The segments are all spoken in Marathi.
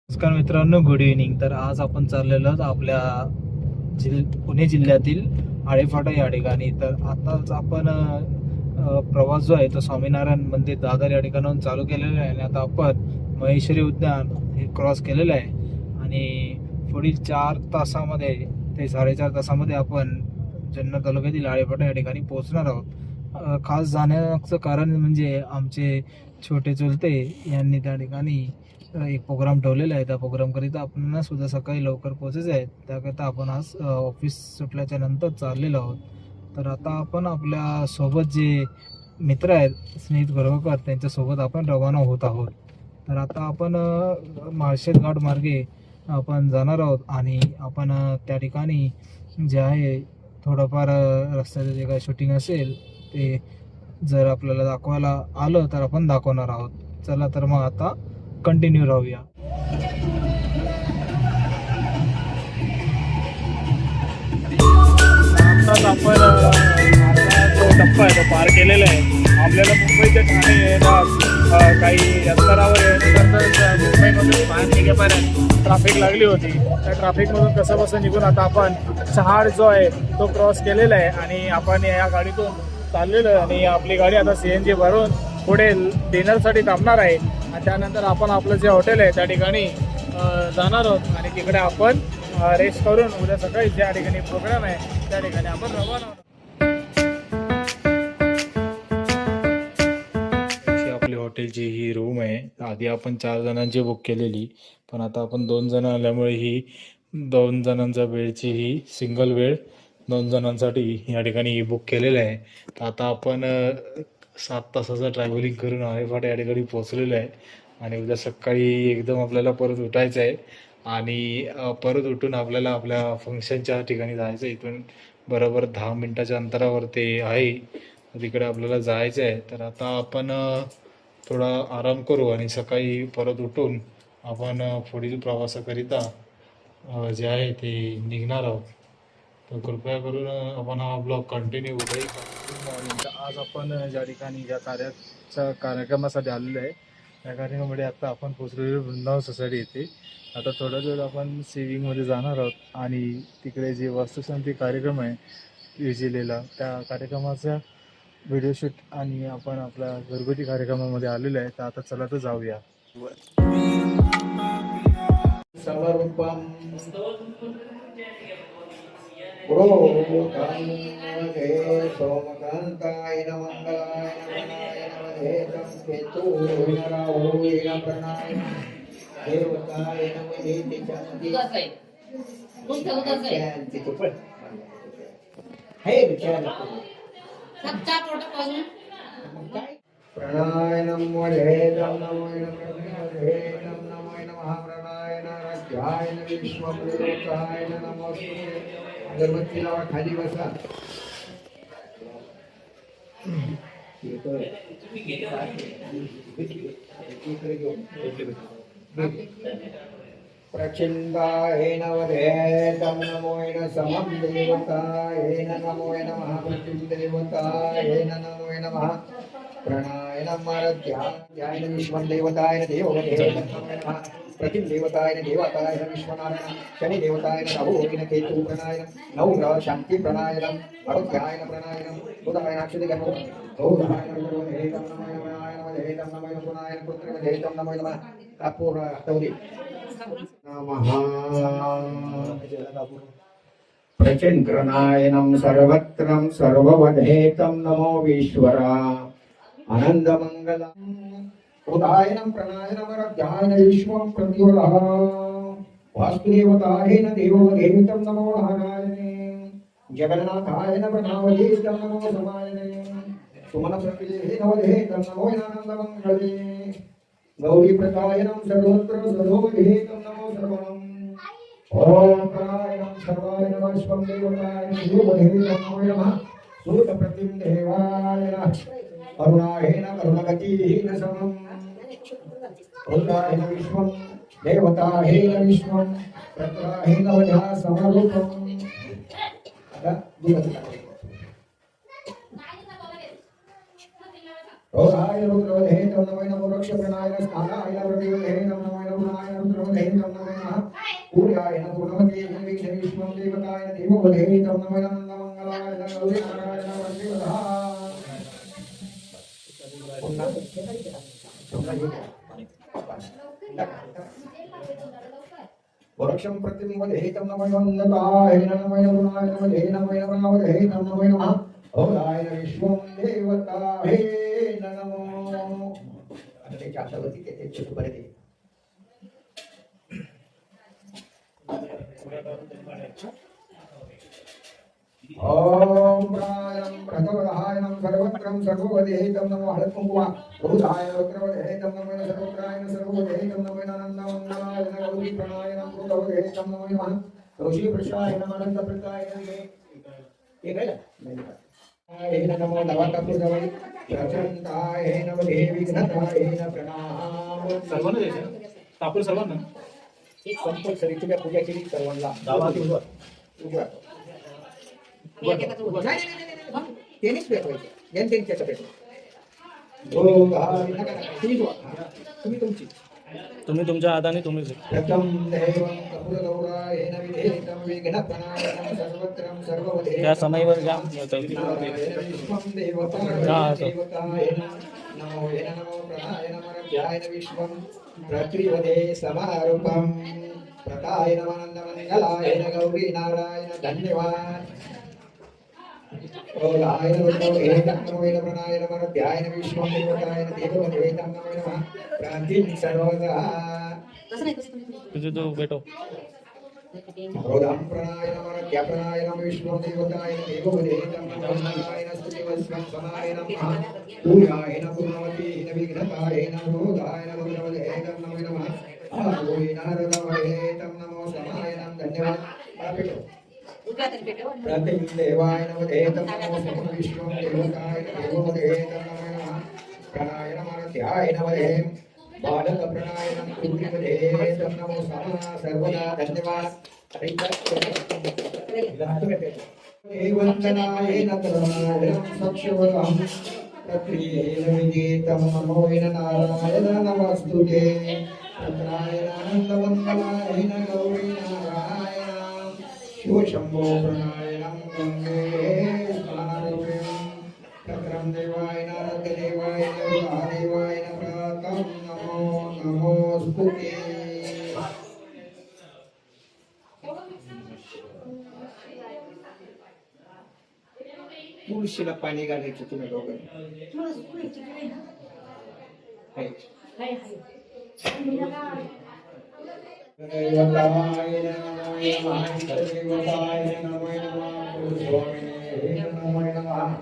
नमस्कार मित्रांनो, गुड इव्हनिंग. तर आज आपण चाललेलो आहोत आपल्या पुणे जिल्ह्यातील आळेफाटा या ठिकाणी. तर आताच आपण प्रवास जो आहे तो स्वामीनारायण मंदिर दादर या ठिकाणाहून चालू केलेला आहे आणि आता आपण महेश्वरी उद्यान हे क्रॉस केलेलं आहे आणि पुढील 4 तासामध्ये ते 4.5 तासामध्ये आपण जुन्नर तालुक्यातील आळेफाटा या ठिकाणी पोहोचणार आहोत. खास जाण्याचं कारण म्हणजे आमचे छोटे चुलते यांनी त्या ठिकाणी एक प्रोग्राम ठेवलेला आहे. त्या प्रोग्रामकरिता आपल्याला सुद्धा सकाळी लवकर पोहोचायचं आहे. त्याकरिता आपण आज ऑफिस सुटल्याच्या नंतर चाललेलो आहोत. तर आता आपण आपल्या सोबत जे मित्र आहेत स्नेहित गोरवकर त्यांच्यासोबत आपण रवाना होत आहोत. तर आता आपण माळशेज घाट मार्गे आपण जाणार आहोत आणि आपण त्या ठिकाणी जे आहे थोडंफार रस्त्याचं जे काही शूटिंग असेल ते जर आपल्याला दाखवायला आलं तर आपण दाखवणार आहोत. चला तर मग आता कंटिन्यू राहूया. आत्ताच आपण जो टप्पा आहे तो पार केलेला आहे. आपल्याला मुंबई ते ठाणे यायला काही अंतरावर येण्याकरता मुंबईमधून बाहेर निघेपर्यंत ट्रॅफिक लागली होती. त्या ट्रॅफिकमधून कसं बसं निघून आता आपण शहाड जो आहे तो क्रॉस केलेला आहे आणि आपण या गाडीतून चाललेलो आहे आणि आपली गाडी आता CNG भरून पुढे डिनरसाठी थांबणार आहे आणि त्यानंतर आपण आपलं जे हॉटेल आहे त्या ठिकाणी जाणार आहोत आणि तिकडे आपण रेस्ट करून उद्या सकाळी ज्या ठिकाणी प्रोग्राम आहे त्या ठिकाणी आपण रवाना होणार. आपली हॉटेलची ही रूम आहे. आधी आपण 4 जणांची बुक केलेली, पण आता आपण 2 जण आल्यामुळे ही 2 जणांच्या बेडची ही सिंगल बेड 2 जणांसाठी या ठिकाणी बुक केलेलं आहे. तर आता आपण 7 तासाचं ट्रॅव्हलिंग करून आळेफाटा या ठिकाणी पोहोचलेलं आहे आणि उद्या सकाळी एकदम आपल्याला परत उठायचं आहे आणि परत उठून आपल्याला आपल्या फंक्शनच्या ठिकाणी जायचं आहे. इथून बरोबर 10 मिनटाच्या अंतरावर ते आहे, तिकडे आपल्याला जायचं आहे. तर आता आपण थोडा आराम करू आणि सकाळी परत उठून आपण पुढील प्रवासाकरिता जे आहे ते निघणार आहोत. तर कृपया करून आपण हा ब्लॉग कंटिन्यू करू. आज आपण ज्या ठिकाणी ज्या कार्यक्रमासाठी आलेलो आहे त्या कार्यक्रमामध्ये आता आपण पोचलेलो वृंदावन सोसायटी येथे. आता थोड्या वेळ आपण सेविंगमध्ये जाणार आहोत आणि तिकडे जे वास्तुशांती कार्यक्रम आहे विजिलेला त्या कार्यक्रमाचा व्हिडिओ शूट आणि आपण आपल्या घरगुती कार्यक्रमामध्ये आलेलो आहे. तर आता चला तर जाऊया. समर्पण सोमकांताय मंगलाय नमनाय प्रणय देवताय प्रणय नमो वेदं नमो वेदं नमो नमः प्रणय नरध्याय विश्वदेवताय नमोस्तुते. अगरबत्ती लावा, खाली बसा. प्रचिंदाय नवदेतं नमो समं देवताय नमो नमः प्रचिंदेवताय नमो नमः प्रणय नमः विश्वं देवताय देवदेव नमः प्रतिम देवताय देवताय विश्वनारायण शनि देवताय राहुल केतु प्रणय नव शांति प्रणय अरुध्याय प्रणय बुधाय अक्षते गणो बौधाय नमो हेतम नमो नमः हेतम नमो पुनाय पुत्र हेतम नमो नमः कपूर तौरी नमः प्रचंद्रनायनं सर्वत्रं सर्ववधेतं नमो ईश्वरा आनंदमंगलम् उदायनं प्रणायनं वरध्यायन विश्वं प्रतिवरः वासुदेवतायेन देवदेवतं नमो नारायणे जगन्नाथायन प्रणवदेतं नमो समायने सुमनप्रतिलेहे नवदेतं नमो आनन्दमङ्गले गौरीप्रदायनं सर्वत्र सर्वदेतं नमो सर्वम् ॐ प्रायणं सर्वाय नमः विश्वं देवताय देवदेतं नमो नमः सूतप्रतिं देवाय अरुणाहेन करुणगतिहेन समम् रुद्राहेन विश्वं देवताहेन विश्वं प्रत्राहेन वधा समरूपम्. आता रोधाय रुद्रवधे तं नमो नमो रक्षप्रणाय स्थानाय प्रतिवधे तं नमो नमो रुद्रवधे तं नमो नमः पूर्याय नमो नमते विष्णुं देवताय देववधे तं नमो नमङ्गलाय गौरी नारायण वन्दिवधा वरक्षं प्रतिवधे तं नमो नमताय नमो नमः नमो वधे तं नमो नमः ओराय विश्वं देवताय नमो आता त्याच्या हातावरती ते सुपारी दे ओम प्रायं प्रथमदायनं सर्वत्रं सर्ववदेतं नमो हरकुंकुमा रुद्राय रुद्रवदेतं नमो सर्वत्राय सर्ववदेतं नमो आनन्दमङ्गलाय गौरी प्रणायनं रुद्रवदेतं नमो नमः ऋषि प्रसाय नमः अनन्तप्रताय नमः ये गया नमो नवकपुरवै प्रचंडाय नमो देवी घनताय प्रणाम सर्वांना द्यायचं ना? तापूर सर्वांना एक कंपल्सरी तुझ्या पूजा केली सर्वांना गावात उजवा. तेनेच पेटवायचे जनतेने पेटवायचे तुम्ही तुमची तुम्ही तुमच्या हाताने तुम्हीच प्रथम दैवं कपूरगौराय नविधेतं विघ्नप्रणायनं सर्वत्रं सर्ववधे त्या समयवर घ्या विश्वं देवताय देवताय नमो नमो प्रणाय नमः विश्वं प्रतिवधे समारूपं प्रताय नमानन्दमङ्गलाय गौरी नारायण धन्यवाद ओलाय नमो नमो प्रणाय नमः विश्वं देवताय देववधे नमो नमः प्रांतिं सर्वदा तुझे तो बेटो रोधां प्रणाय नमः प्रणाय नमः विश्वं देवताय देववधे नमो नारायण स्तुतिवस्वं समाय नमः पूजाय नमो नमति विघ्नताय नमो रोधाय नमो नमो नमः आरोहि नारदवहे तं नमो समाय नमः धन्यवाद प्रतिं देवाय नमः तं नमो समं विश्वं देवताय देववधे तं नमो नमः प्रणाय नमः ध्याय नमः बालक प्रणायनं कुर्वते तं नमो समः सर्वदा धन्यवाद वन्दनाय नतनाय सक्षवरं प्रक्रियेन विजेतं नमो नारायण नमस्तुते नारायणानन्दमङ्गलाय गौरी नारायण शिवशम्भो प्रणायनं गङ्गे स्नानरूपिणं तत्रं देवाय नारददेवाय देवाय प्रातं नमो नमोस्तुते तुळशीला पाणी घालायचं तुम्ही दोघं देवताय नमो नमः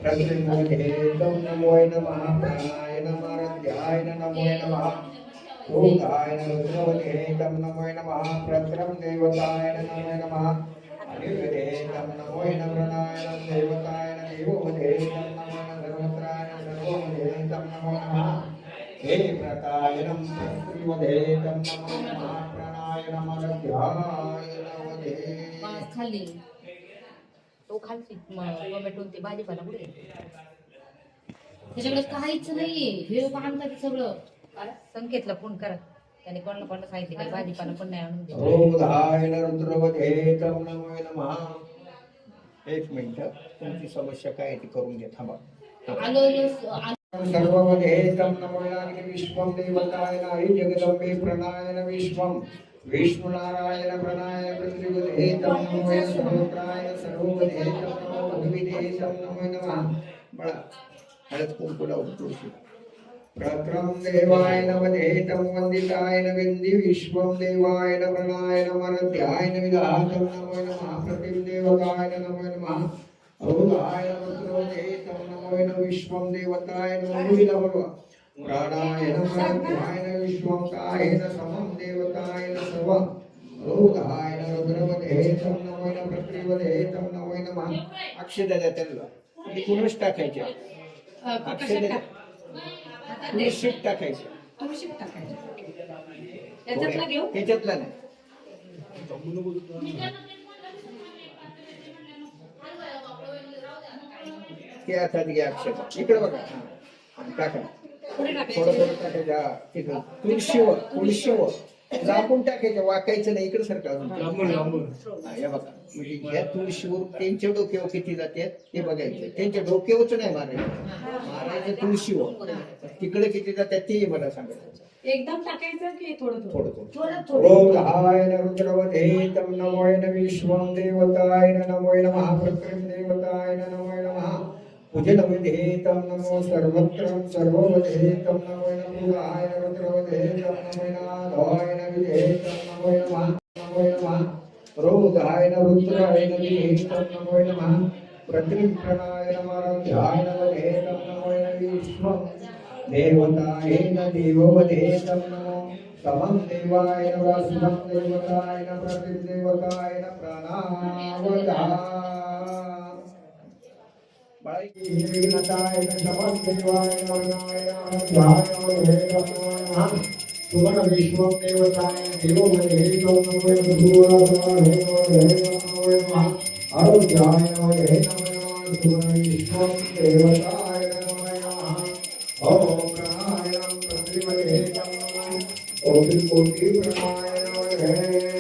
प्रतिमुखेतं नमो नमः प्राणाय नमः ध्याय नमो नमः भूताय रुद्रवधेतं नमो नमः प्रत्रं देवताय नमो नमः अनिर्वेदेतं नमो प्रणाय देवताय देववधेतं नमो सर्वत्राय सर्ववधेतं नमो नमः हे प्रतायनं प्रतिवधेतं नमो नमः प्राणाय नमः ध्याय नमो खाल्ली तो खालची टोमॅटो ते भाजीपाला कुठे त्याच्याकडे काहीच नाहीये हे आणतात सगळं संकेतला फोन करा त्याने कोणाला कोणाला सांगितले काही भाजीपाला पण नाही आणून दिला ओम धायन रुद्रवधेतं नमो नमः एक मिनिट तुमची समस्या काय ती करून घ्या थांबा सर्ववधेतं नमो नमः विश्वं देवताय नारी जगदम्बे प्रणायन विश्वं विष्णुनारायण प्रणाय प्रतिवधेतं नमो सर्वत्राय सर्ववधेतं नमो भगवतेतं नमो नमः बळा हळद कुंकू लावून तुळशी प्रक्रम देवाय नमदेतं वंदिताय नविंदी विश्वं देवाय प्रणाय नमः ध्याय विधातं नमो नमः प्रतिम देवताय नमो नमः औदाय रुद्रवधेतं नमो नमः विश्वं देवताय नमो नमः प्राणाय नमः ध्याय विश्वं कायेन समं देवताय सर्वं औदाय रुद्रवधेतं नमो नमः प्रतिवधेतं नमो नमः अक्षता त्याला कुणच टाकायच्या अक्षता तुळशीत टाकायचं त्याच्यातला घेऊ त्याच्यातला नाही ते आता घ्या अक्षता इकडे बघा टाका थोडं थोडं टाकायचं हा, तिथं तुळशीवर झाकून टाकायचं, वाकायचं नाही. इकडे सारखं अजून हे बघा, म्हणजे ह्या तुळशीवर त्यांच्या डोक्यावर किती जाते ते बघायचं. त्यांच्या डोक्यावरच नाही मारायचं तुळशीवर. तिकडे किती जातात ते मला सांगायचं. एकदम टाकायचं की थोडं थोडं ओम धाय रुद्रवधे तम नमोय न विश्वं देवताय नमोय नमः प्रकृतिं देवताय नमोय नमः पूजनवधे तम नमो सर्वत्र सर्ववधे तम नमोय नमः रुद्रवधे तम नमोय नाधाय न विधे तम नमोय नमः रोधाय न रुद्राय न विधे तम नमोय नमः प्रतिप्राणाय नमः ध्याय नवधे तम नमोय न विश्वं देवताय न देववधे तम नमो समं देवाय न वासुदं देवताय न प्रतिदेवताय न प्राणावधा बाळीनताय न समं देवाय न वनाय न ध्यानवधे तम नमः सुवर्ण विश्वं देवताय न देववधे तम नमो भूवासवाहे नमो नमः आरोग्याय नवधे नमः सुवर्ण विश्वं देवताय न ओम प्राणायाम प्रतिवधे नमः ओम कोटि प्राणायाम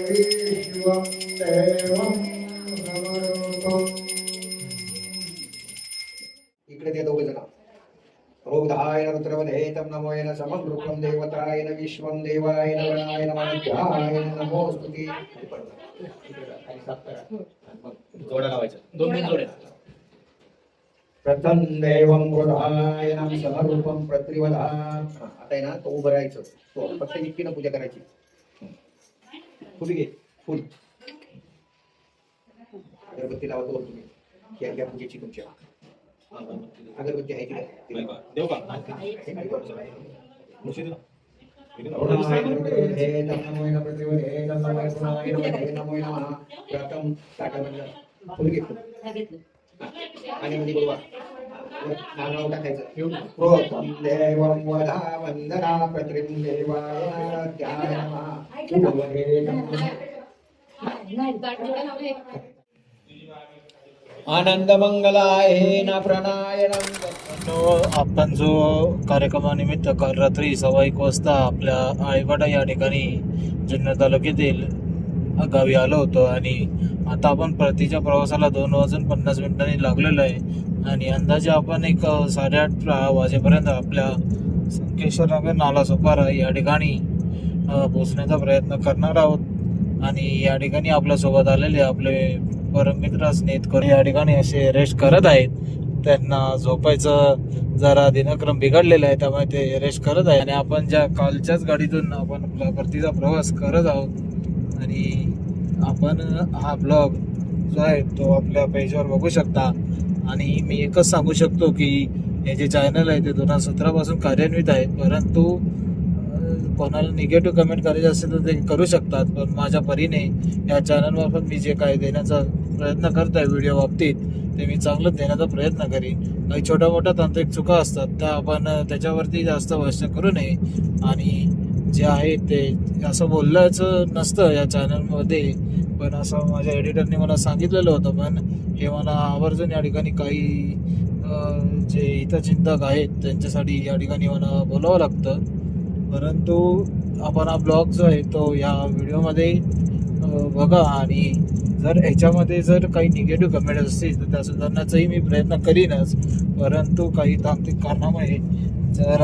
विश्वं देवं समरूपम्. इकडे ते दोघे जण रोधाय रुद्रवधे तम नमोय न समं रूपं देवताय न विश्वं देवाय न वनाय नमः ध्याय नमोस्तुते. जोड्या लावायच्या 2 जोड्या. प्रथम देवं गोधाय नम समरूपं प्रतिवधा. आता आहे ना तो उभं राहायचं. तो फक्त इतकीनं पूजा करायची. फुल घे फुल अगरबत्ती लावतो तुम्ही. घ्या घ्या पूजेची तुमच्या अगरबत्ती आहे की देऊ का? प्रथम टाका फुल घे फुल घेतलं आणि म्हणजे बघा नाव टाकायचं. प्रोतम देवं वधा वंदना प्रतिं देवाय ध्याय नमः. आनंद मंगलाय न प्रणायनम. आपण जो कार्यक्रमानिमित्त काल रात्री 1:15 वाजता आपल्या आईवाडा या ठिकाणी जुन्नर तालुक्यातील गावी आलो होतो आणि आता आपण परतीच्या प्रवासाला 2:50 लागलेलो आहे आणि अंदाजे आपण एक 8:30 वाजेपर्यंत आपल्या संकेश्वर नगर नालासोपारा या ठिकाणी पोहोचण्याचा प्रयत्न करणार आहोत. आणि या ठिकाणी आपल्यासोबत आलेले आपले परममित्र स्नेहकर या ठिकाणी असे रेस्ट करत आहेत. त्यांना झोपायचं जरा दिनक्रम बिघडलेला आहे त्यामुळे ते रेस्ट करत आहे. आणि आपण ज्या कालच्याच गाडीतून आपण आपला परतीचा प्रवास करत आहोत आणि आपण हा ब्लॉग जो आहे तो आपल्या पेजवर बघू शकता. आणि मी एकच सांगू शकतो की हे जे चॅनल आहे ते 2017 पासून कार्यान्वित आहे. परंतु कोणाला निगेटिव्ह कमेंट करायचे असेल तर ते करू शकतात. पण माझ्या परीने या चॅनलमार्फत मी जे काय देण्याचा प्रयत्न करत आहे व्हिडिओ बाबतीत ते मी चांगलं देण्याचा प्रयत्न करीन. काही छोट्या मोठ्या तांत्रिक चुका असतात त्या आपण त्याच्यावरती जास्त भाष्य करू नये. आणि जे आहे ते असं बोलल्याचं नसतं या चॅनलमध्ये, पण असं माझ्या एडिटरने मला सांगितलेलं होतं. पण हे मला आवर्जून या ठिकाणी काही जे हितचिंतक आहेत त्यांच्यासाठी या ठिकाणी मला बोलावं लागतं. परंतु आपण हा ब्लॉग जो आहे तो या व्हिडिओमध्ये बघा आणि जर ह्याच्यामध्ये जर काही निगेटिव्ह कमेंट असतील तर त्या सुधारण्याचाही मी प्रयत्न करीनच. परंतु काही तांत्रिक कारणामुळे जर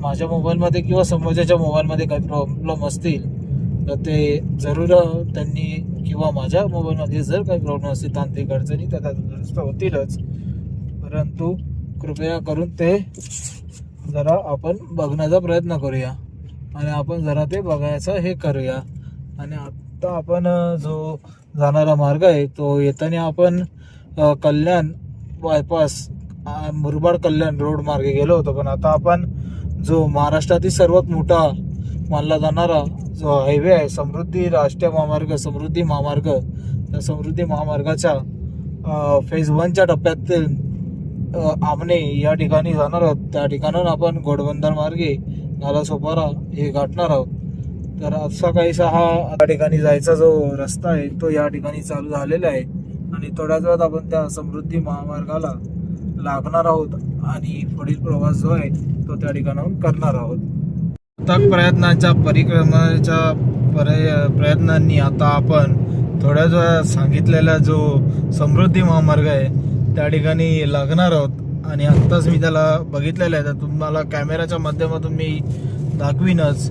माझ्या मोबाईलमध्ये किंवा समोरच्या मोबाईलमध्ये काही प्रॉब्लेम असतील तर ते जरूर त्यांनी किंवा माझ्या मोबाईलमध्ये जर काही प्रॉब्लेम असतील तांत्रिक अडचणी तर त्या दुरुस्त होतीलच. परंतु कृपया करून ते जरा आपण बघण्याचा प्रयत्न करूया आणि आपण जरा ते बघायचं हे करूया. आणि आता आपण जो जाणारा मार्ग आहे तो येताना आपण कल्याण बायपास मुरबाड कल्याण रोड मार्गे गेलो होतो. पण आता आपण जो महाराष्ट्रातील सर्वात मोठा मानला जाणारा जो हायवे आहे समृद्धी राष्ट्रीय महामार्ग समृद्धी महामार्ग त्या समृद्धी महामार्गाच्या फेज 1च्या टप्प्यातील आमने या ठिकाणी जाणार आहोत. त्या ठिकाणाहून आपण घोडबंदर मार्गे नालासोपारा हे गाठणार आहोत. तर असा काहीसा हा या ठिकाणी जायचा जो रस्ता आहे तो या ठिकाणी चालू झालेला आहे आणि थोड्याच वेळात आपण त्या समृद्धी महामार्गाला लागणार आहोत. आणि पुढील प्रवास जो आहे तो त्या ठिकाणाहून करणार आहोत. अथक प्रयत्नांच्या प्रयत्नांनी आता आपण थोड्या जो सांगितलेला जो समृद्धी महामार्ग आहे त्या ठिकाणी लागणार आहोत. आणि आत्ताच मी त्याला बघितलेला आहे, तर तुम्हाला कॅमेऱ्याच्या माध्यमातून मी दाखवीनच.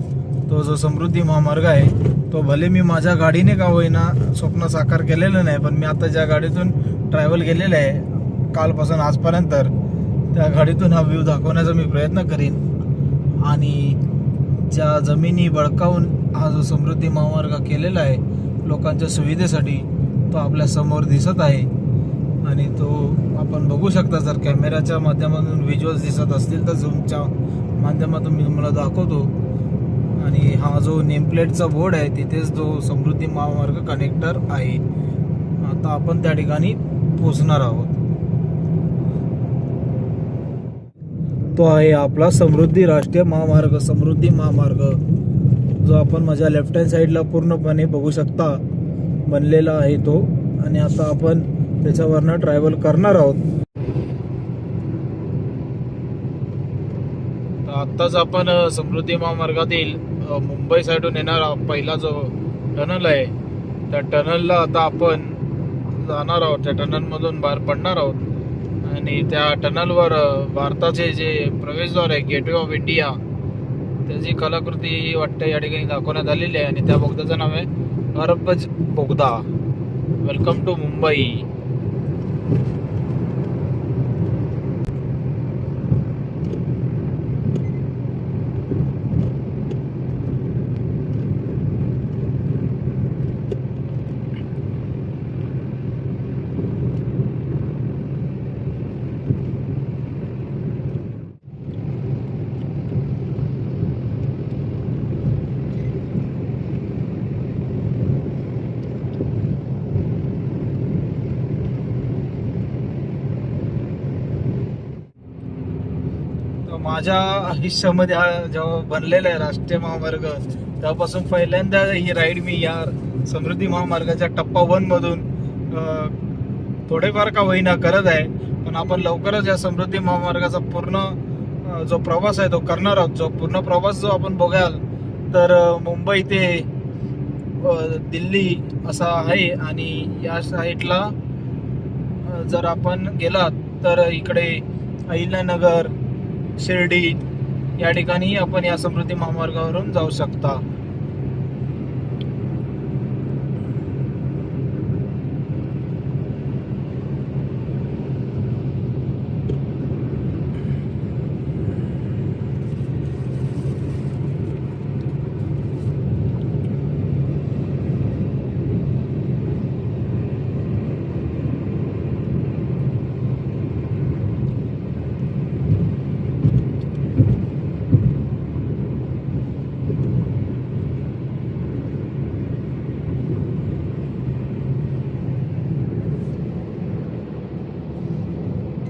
तो जो समृद्धी महामार्ग आहे तो भले मी माझ्या गाडीने का होईना स्वप्न साकार केलेलं नाही, पण मी आता ज्या गाडीतून ट्रॅव्हल केलेलं आहे कालपासून आजपर्यंत त्या गाडीतून हा व्ह्यू दाखवण्याचा मी प्रयत्न करीन. आणि ज्या जमिनी बळकावून हा जो समृद्धी महामार्ग केलेला आहे लोकांच्या सुविधेसाठी तो आपल्या समोर दिसत आहे. आणि तो आपण बघू शकता, जर कॅमेऱ्याच्या माध्यमातून व्हिज्युअल्स दिसत असतील तर झूमच्या माध्यमातून मी तुम्हाला दाखवतो. आणि हा जो नेमप्लेटचा बोर्ड आहे तिथेच जो समृद्धी महामार्ग कनेक्टर आहे. आता आपण त्या ठिकाणी पोहोचणार आहोत. तो आहे आपला समृद्धी राष्ट्रीय महामार्ग, समृद्धी महामार्ग, जो आपण माझ्या लेफ्ट हँड साईडला पूर्णपणे बघू शकता बनलेला आहे तो. आणि आता आपण त्याच्यावरनं ट्रॅव्हल करणार आहोत. आत्ताच आपण समृद्धी महामार्गातील मुंबई साईडून येणारा पहिला जो टनल आहे त्या टनलला आता आपण जाणार आहोत. त्या टनलमधून बाहेर पडणार आहोत. आणि त्या टनलवर भारताचे जे प्रवेशद्वार आहे गेटवे ऑफ इंडिया त्याची कलाकृती वाटतं या ठिकाणी दाखवण्यात आलेली आहे. आणि त्या बोगद्याचं नाव आहे अरबज बोगदा. Welcome to Mumbai. माझ्या आयुष्यामध्ये हा जेव्हा बनलेला आहे राष्ट्रीय महामार्ग तेव्हापासून पहिल्यांदा ही राईड मी या समृद्धी महामार्गाच्या टप्पा 1 मधून थोडेफार का होईना करत आहे. पण आपण लवकरच या समृद्धी महामार्गाचा पूर्ण जो प्रवास आहे तो करणार आहोत. जो पूर्ण प्रवास जो आपण बघाल तर मुंबई ते दिल्ली असा आहे. आणि या साईडला जर आपण गेलात तर इकडे अहिल्यानगर, शिर्डी या ठिकाणी आपण या समृद्धी महामार्गावरून जाऊ शकता.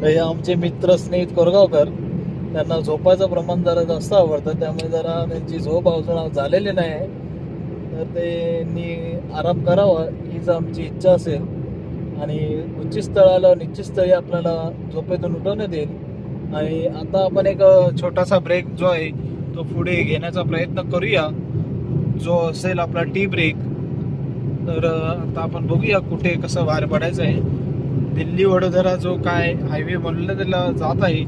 हे आमचे मित्र स्नेहित कोरगावकर, त्यांना झोपायचं प्रमाण जरा जास्त आवडतं, त्यामुळे जरा त्यांची झोप अजून झालेली नाही आहे, तर त्यांनी आराम करावा हीच आमची इच्छा असेल. आणि उच्च स्थळाला निश्चित स्थळी आपल्याला झोपेतून उठवण्यात येईल. आणि आता आपण एक छोटासा ब्रेक जो आहे तो पुढे घेण्याचा प्रयत्न करूया, जो असेल आपला टी ब्रेक. तर आता आपण बघूया कुठे कसं बाहेर पडायचं आहे. दिल्ली वडोदरा जो काय हायवे बनलेला त्याला जात आहे,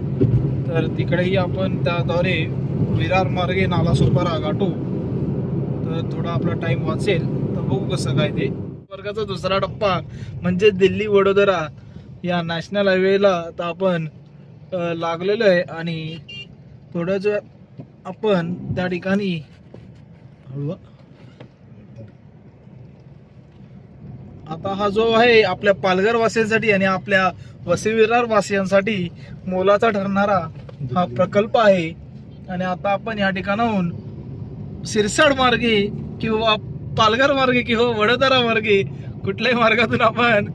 तर तिकडेही आपण त्याद्वारे विरार मार्गे नालासोपारा गाठू, तर थोडा आपला टाइम वाचेल. तर बघू कसं काय ते. वर्गाचा दुसरा टप्पा म्हणजे दिल्ली वडोदरा या नॅशनल हायवेला तर आपण लागलेलो आहे. आणि थोडंच आपण त्या ठिकाणी आता हा जो आहे आपल्या पालघर वासियांसाठी आणि आपल्या वसई-विरार वासियांसाठी मोलाचा ठरणारा हा प्रकल्प आहे. आणि आता आपण या ठिकाणाहून सिरसाड मार्गे किंवा पालघर मार्गे किंवा वडोदरा मार्गे कुठल्याही मार्गातून आपण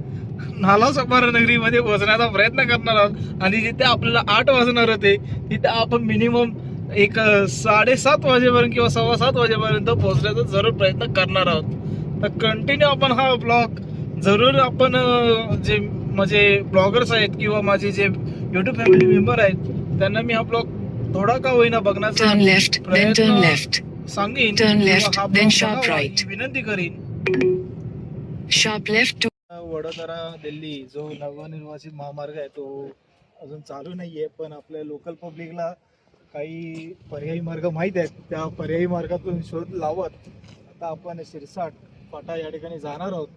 नालासोपारा नगरीमध्ये पोहोचण्याचा प्रयत्न करणार आहोत. आणि जिथे आपल्याला 8 वाजणार होते तिथे आपण मिनिमम एक 7:30 वाजेपर्यंत किंवा 7:15 वाजेपर्यंत पोहोचण्याचा जरूर प्रयत्न करणार आहोत. तर कंटिन्यू आपण हा ब्लॉग जरूर आपण जे माझे ब्लॉगर्स आहेत किंवा माझे जे युट्यूब फॅमिली मेंबर आहेत त्यांना मी हा ब्लॉग थोडा का होईना बघण्याचा Turn left, then turn left. सांगेन Turn किंवा left, हा then blog sharp बघावा right. ही विनंती करीन. Sharp left to Vadodara Delhi जो नवनिर्वाचित महामार्ग आहे तो अजून चालू नाहीये, पण आपल्या लोकल पब्लिकला काही पर्यायी मार्ग माहीत आहेत. त्या पर्यायी मार्गातून शोध लावत आता आपण शिरसाट फाटा या ठिकाणी जाणार आहोत.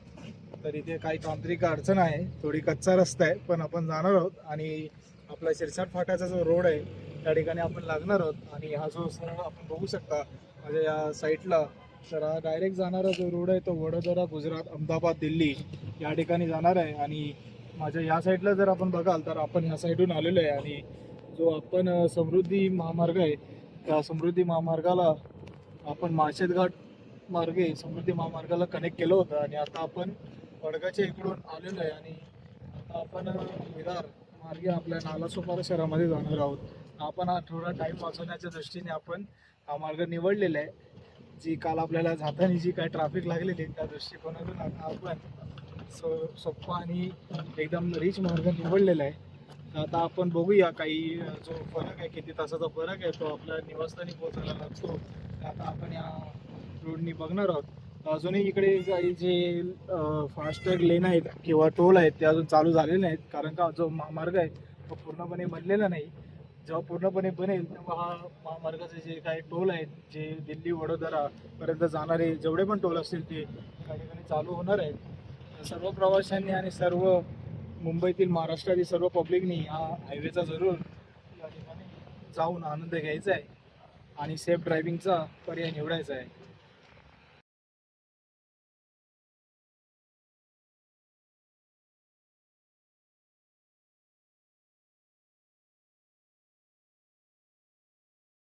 तर इथे काही तांत्रिक अडचण आहे, थोडी कच्चा रस्ता आहे, पण आपण जाणार आहोत आणि आपला शिरसाट फाट्याचा जो रोड आहे त्या ठिकाणी आपण लागणार आहोत. आणि हा जो सरळ आपण बघू शकता माझ्या या साईडला, तर हा डायरेक्ट जाणारा जो रोड आहे तो वडोदरा, गुजरात, अहमदाबाद, दिल्ली या ठिकाणी जाणार आहे. आणि माझ्या या साईडला जर आपण बघाल तर आपण ह्या साईडून आलेलो आहे आणि जो आपण समृद्धी महामार्ग आहे त्या समृद्धी महामार्गाला आपण माळशेत घाट मार्गे समृद्धी महामार्गाला कनेक्ट केलं होतं आणि आता आपण वडगाच्या इकडून आलेलो आहे आणि आता आपण विरार मार्गे आपल्या नालासोपारा शहरामध्ये जाणार आहोत. आपण हा थोडा टाईम वाचवण्याच्या दृष्टीने आपण हा मार्ग निवडलेला आहे. जी काल आपल्याला जाताना जी काय ट्रॅफिक लागलेली त्या दृष्टिकोनातून आता आपण सोप्पा आणि एकदम रिच मार्ग निवडलेला आहे. तर आता आपण बघूया काही जो फरक आहे, किती तासाचा फरक आहे तो आपल्या निवासस्थानी पोहोचायला लागतो. तर आता आपण या रोडनी बघणार आहोत. अजूनही इकडे काही जे फास्टॅग लेन आहेत किंवा टोल आहेत ते अजून चालू झालेले नाहीत, कारण का जो महामार्ग आहे तो पूर्णपणे बनलेला नाही. जेव्हा पूर्णपणे बनेल तेव्हा हा महामार्गाचे जे काही टोल आहेत, जे दिल्ली वडोदरापर्यंत जाणारे जेवढे पण टोल असतील ते त्या ठिकाणी चालू होणार आहेत. तर सर्व प्रवाशांनी आणि सर्व मुंबईतील महाराष्ट्रातील सर्व पब्लिकनी हा हायवेचा जरूर या ठिकाणी जाऊन आनंद घ्यायचा आहे आणि सेफ ड्रायव्हिंगचा पर्याय निवडायचा आहे.